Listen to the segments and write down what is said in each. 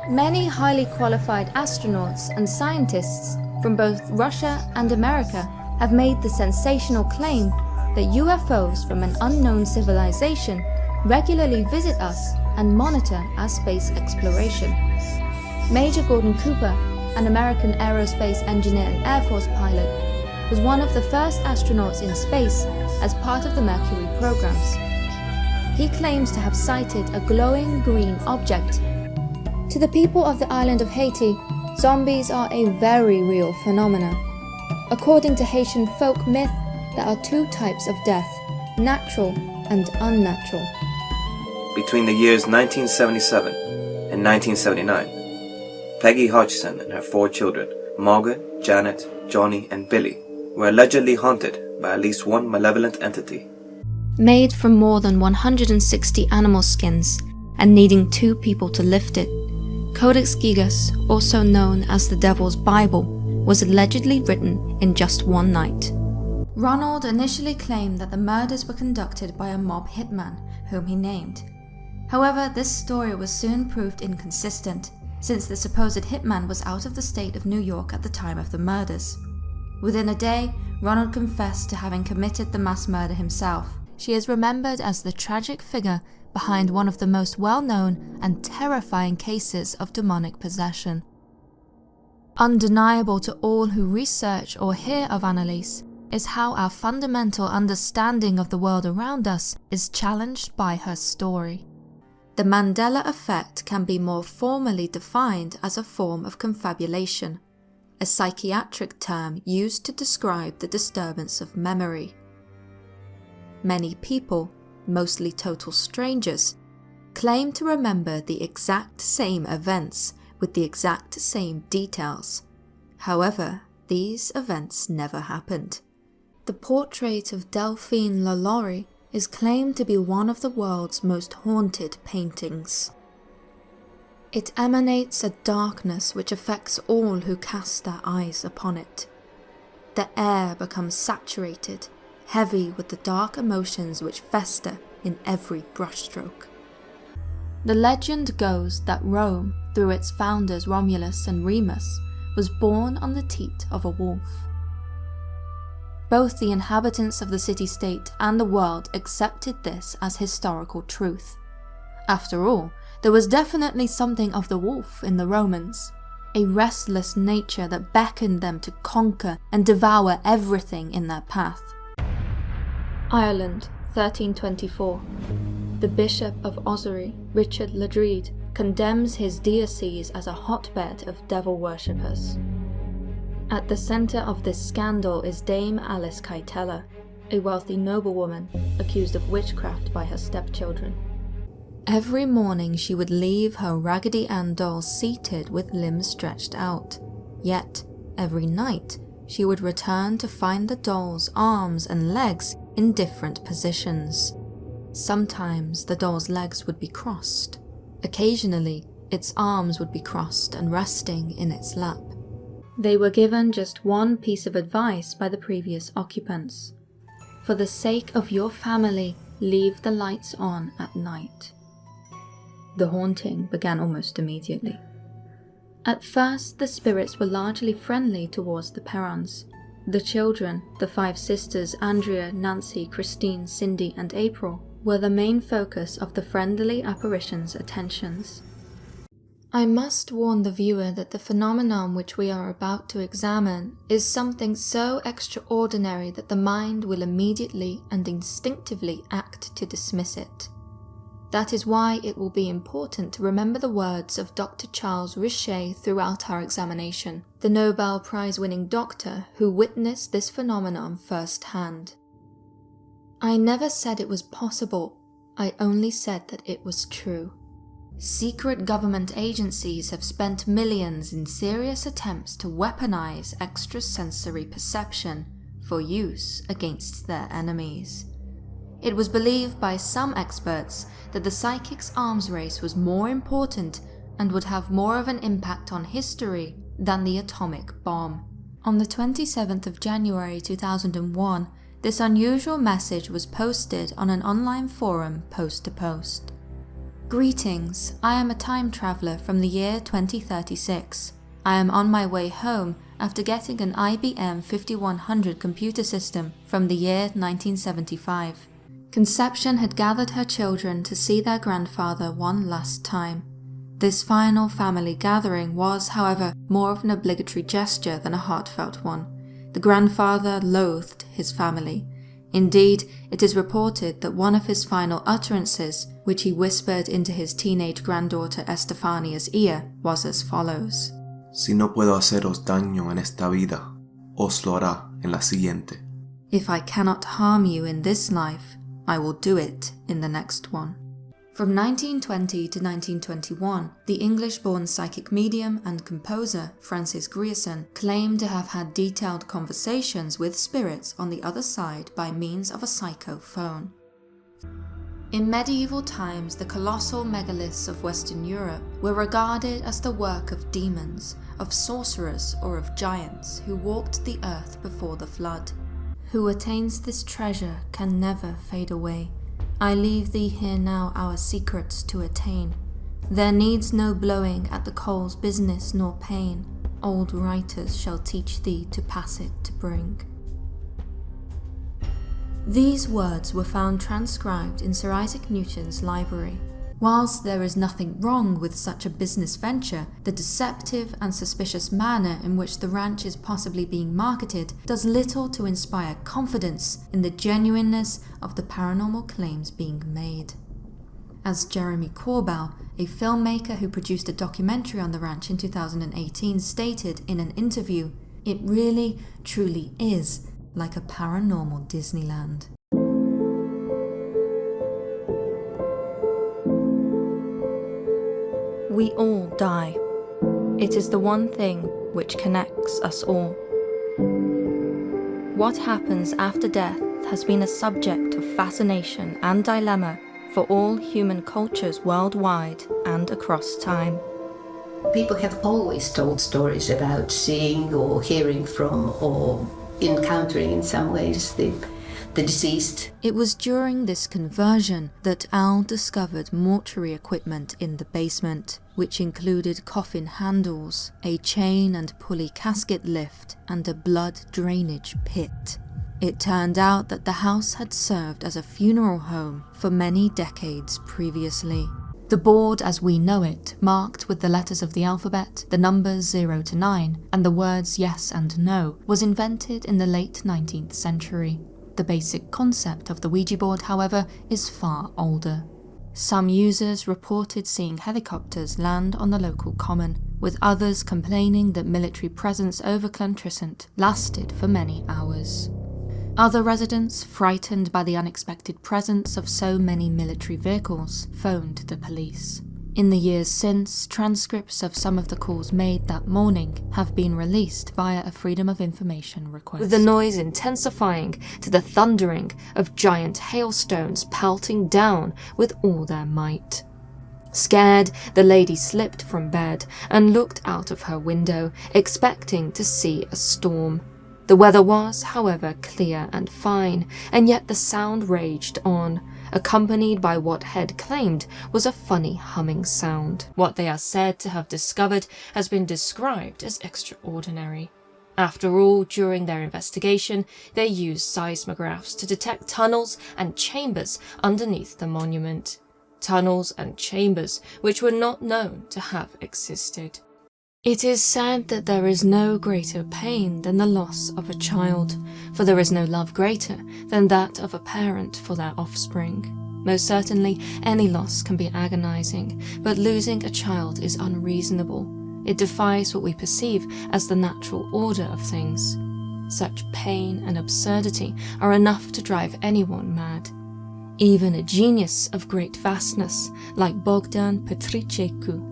Many highly qualified astronauts and scientists from both Russia and America have made the sensational claim that UFOs from an unknown civilization regularly visit us and monitor our space exploration. Major Gordon Cooper, an American aerospace engineer and Air Force pilot, was one of the first astronauts in space as part of the Mercury programs. He claims to have sighted a glowing green object. To the people of the island of Haiti, zombies are a very real phenomenon. According to Haitian folk myth, there are two types of death, natural and unnatural. Between the years 1977 and 1979, Peggy Hodgson and her 4 children, Margaret, Janet, Johnny, and Billy, were allegedly haunted by at least one malevolent entity. Made from more than 160 animal skins and needing 2 people to lift it, Codex Gigas, also known as the Devil's Bible, was allegedly written in just one night. Ronald initially claimed that the murders were conducted by a mob hitman, whom he named. However, this story was soon proved inconsistent, since the supposed hitman was out of the state of New York at the time of the murders. Within a day, Ronald confessed to having committed the mass murder himself. She is remembered as the tragic figure behind one of the most well-known and terrifying cases of demonic possession. Undeniable to all who research or hear of Annalise is how our fundamental understanding of the world around us is challenged by her story. The Mandela effect can be more formally defined as a form of confabulation, a psychiatric term used to describe the disturbance of memory. Many people, mostly total strangers, claim to remember the exact same events with the exact same details. However, these events never happened. The portrait of Delphine Lalaurie is claimed to be one of the world's most haunted paintings. It emanates a darkness which affects all who cast their eyes upon it. The air becomes saturated, heavy with the dark emotions which fester in every brushstroke. The legend goes that Rome, through its founders Romulus and Remus, was born on the teat of a wolf. Both the inhabitants of the city-state and the world accepted this as historical truth. After all, there was definitely something of the wolf in the Romans, a restless nature that beckoned them to conquer and devour everything in their path. Ireland, 1324. The Bishop of Ossory, Richard Ledrede, condemns his diocese as a hotbed of devil worshippers. At the centre of this scandal is Dame Alice Caitella, a wealthy noblewoman accused of witchcraft by her stepchildren. Every morning she would leave her Raggedy Ann doll seated with limbs stretched out, yet every night she would return to find the doll's arms and legs in different positions. Sometimes the doll's legs would be crossed. Occasionally, its arms would be crossed and resting in its lap. They were given just one piece of advice by the previous occupants. For the sake of your family, leave the lights on at night. The haunting began almost immediately. At first, the spirits were largely friendly towards the Perrons. The children, the 5 sisters Andrea, Nancy, Christine, Cindy, and April, were the main focus of the friendly apparition's attentions. I must warn the viewer that the phenomenon which we are about to examine is something so extraordinary that the mind will immediately and instinctively act to dismiss it. That is why it will be important to remember the words of Dr. Charles Richet throughout our examination, the Nobel Prize-winning doctor who witnessed this phenomenon firsthand. I never said it was possible, I only said that it was true. Secret government agencies have spent millions in serious attempts to weaponize extrasensory perception for use against their enemies. It was believed by some experts that the psychic's arms race was more important and would have more of an impact on history than the atomic bomb. On the 27th of January 2001, this unusual message was posted on an online forum post to post. Greetings, I am a time traveller from the year 2036. I am on my way home after getting an IBM 5100 computer system from the year 1975. Conception had gathered her children to see their grandfather one last time. This final family gathering was, however, more of an obligatory gesture than a heartfelt one. The grandfather loathed his family. Indeed, it is reported that one of his final utterances, which he whispered into his teenage granddaughter Estefania's ear, was as follows. Si no puedo haceros daño en esta vida, os lo hará en la siguiente. If I cannot harm you in this life, I will do it in the next one. From 1920 to 1921, the English-born psychic medium and composer Francis Grierson claimed to have had detailed conversations with spirits on the other side by means of a psychophone. In medieval times, the colossal megaliths of Western Europe were regarded as the work of demons, of sorcerers, or of giants who walked the earth before the flood. Who attains this treasure can never fade away. I leave thee here now our secrets to attain. There needs no blowing at the coal's business nor pain. Old writers shall teach thee to pass it to bring. These words were found transcribed in Sir Isaac Newton's library. Whilst there is nothing wrong with such a business venture, the deceptive and suspicious manner in which the ranch is possibly being marketed does little to inspire confidence in the genuineness of the paranormal claims being made. As Jeremy Corbell, a filmmaker who produced a documentary on the ranch in 2018, stated in an interview, "It really, truly is like a paranormal Disneyland." We all die. It is the one thing which connects us all. What happens after death has been a subject of fascination and dilemma for all human cultures worldwide and across time. People have always told stories about seeing or hearing from or encountering in some ways the deceased. It was during this conversion that Al discovered mortuary equipment in the basement, which included coffin handles, a chain and pulley casket lift, and a blood drainage pit. It turned out that the house had served as a funeral home for many decades previously. The board as we know it, marked with the letters of the alphabet, the numbers 0 to 9, and the words yes and no, was invented in the late 19th century. The basic concept of the Ouija board, however, is far older. Some users reported seeing helicopters land on the local common, with others complaining that military presence over Llantrisant lasted for many hours. Other residents, frightened by the unexpected presence of so many military vehicles, phoned the police. In the years since, transcripts of some of the calls made that morning have been released via a Freedom of Information request. With the noise intensifying to the thundering of giant hailstones pelting down with all their might. Scared, the lady slipped from bed and looked out of her window, expecting to see a storm. The weather was, however, clear and fine, and yet the sound raged on, accompanied by what Head claimed was a funny humming sound. What they are said to have discovered has been described as extraordinary. After all, during their investigation, they used seismographs to detect tunnels and chambers underneath the monument. Tunnels and chambers which were not known to have existed. It is said that there is no greater pain than the loss of a child, for there is no love greater than that of a parent for their offspring. Most certainly, any loss can be agonizing, but losing a child is unreasonable. It defies what we perceive as the natural order of things. Such pain and absurdity are enough to drive anyone mad. Even a genius of great vastness, like Bogdan Petricecu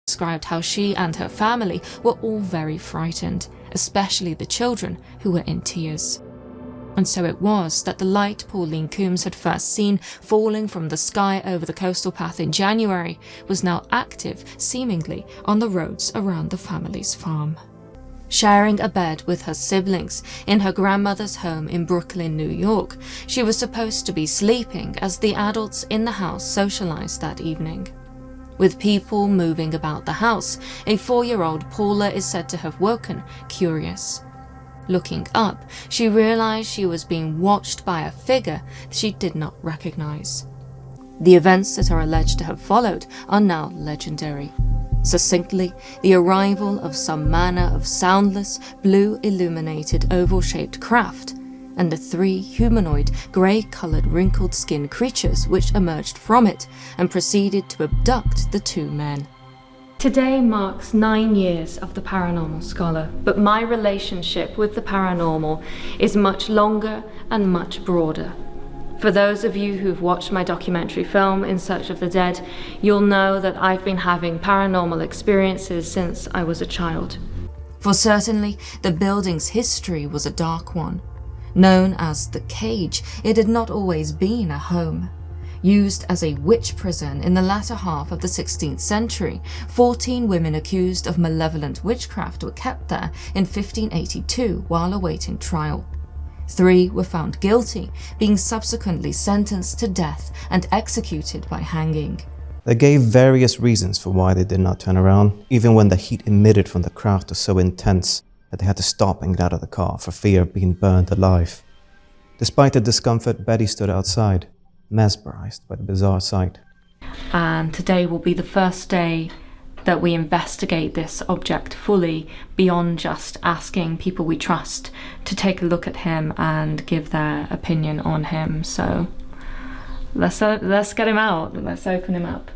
described how she and her family were all very frightened, especially the children, who were in tears. And so it was that the light Pauline Coombs had first seen falling from the sky over the coastal path in January was now active, seemingly, on the roads around the family's farm. Sharing a bed with her siblings in her grandmother's home in Brooklyn, New York, she was supposed to be sleeping as the adults in the house socialized that evening. With people moving about the house, a 4-year-old Paula is said to have woken, curious. Looking up, she realized she was being watched by a figure she did not recognize. The events that are alleged to have followed are now legendary. Succinctly, the arrival of some manner of soundless, blue-illuminated oval-shaped craft, and the 3 humanoid, grey-coloured, wrinkled-skinned creatures which emerged from it and proceeded to abduct the 2 men. Today marks 9 years of the Paranormal Scholar, but my relationship with the paranormal is much longer and much broader. For those of you who've watched my documentary film, In Search of the Dead, you'll know that I've been having paranormal experiences since I was a child. For certainly, the building's history was a dark one. Known as the Cage, it had not always been a home. Used as a witch prison in the latter half of the 16th century, 14 women accused of malevolent witchcraft were kept there in 1582 while awaiting trial. 3 were found guilty, being subsequently sentenced to death and executed by hanging. They gave various reasons for why they did not turn around, even when the heat emitted from the craft was so intense that they had to stop and get out of the car for fear of being burned alive. Despite the discomfort, Betty stood outside, mesmerized by the bizarre sight. And today will be the first day that we investigate this object fully, beyond just asking people we trust to take a look at him and give their opinion on him. So let's get him out. Let's open him up.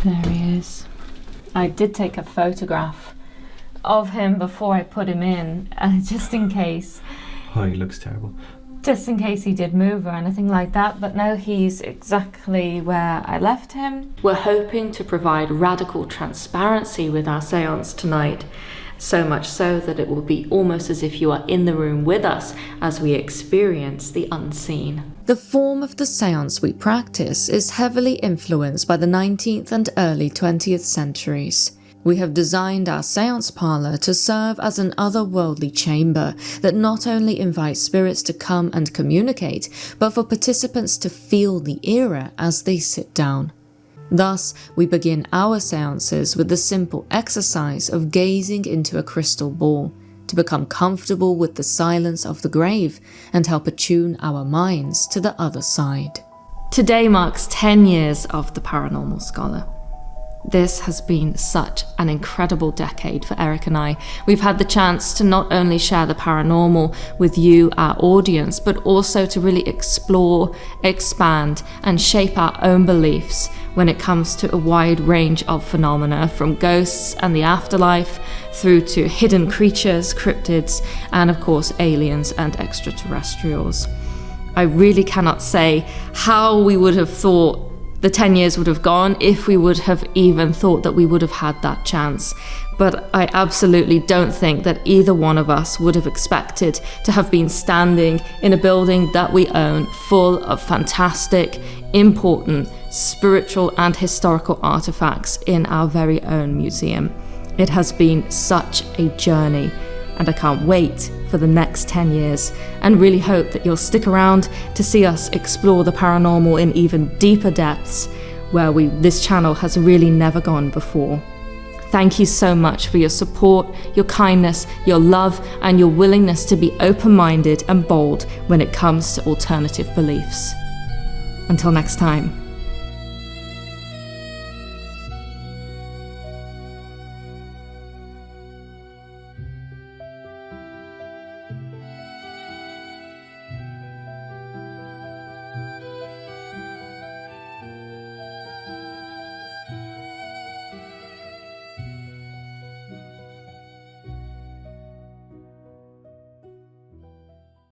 There he is. I did take a photograph of him before I put him in, just in case. Oh, he looks terrible. Just in case he did move or anything like that, but no, he's exactly where I left him. We're hoping to provide radical transparency with our seance tonight, so much so that it will be almost as if you are in the room with us as we experience the unseen. The form of the seance we practice is heavily influenced by the 19th and early 20th centuries. We have designed our seance parlor to serve as an otherworldly chamber that not only invites spirits to come and communicate, but for participants to feel the era as they sit down. Thus, we begin our seances with the simple exercise of gazing into a crystal ball to become comfortable with the silence of the grave and help attune our minds to the other side. Today marks 10 years of the Paranormal Scholar. This has been such an incredible decade for Eric and I. We've had the chance to not only share the paranormal with you, our audience, but also to really explore, expand, and shape our own beliefs when it comes to a wide range of phenomena, from ghosts and the afterlife through to hidden creatures, cryptids, and of course aliens and extraterrestrials. I really cannot say how we would have thought the 10 years would have gone if we would have even thought that we would have had that chance. But I absolutely don't think that either one of us would have expected to have been standing in a building that we own full of fantastic, important, spiritual and historical artifacts in our very own museum. It has been such a journey, and I can't wait for the next 10 years, and really hope that you'll stick around to see us explore the paranormal in even deeper depths where this channel has really never gone before. Thank you so much for your support, your kindness, your love, and your willingness to be open-minded and bold when it comes to alternative beliefs. Until next time.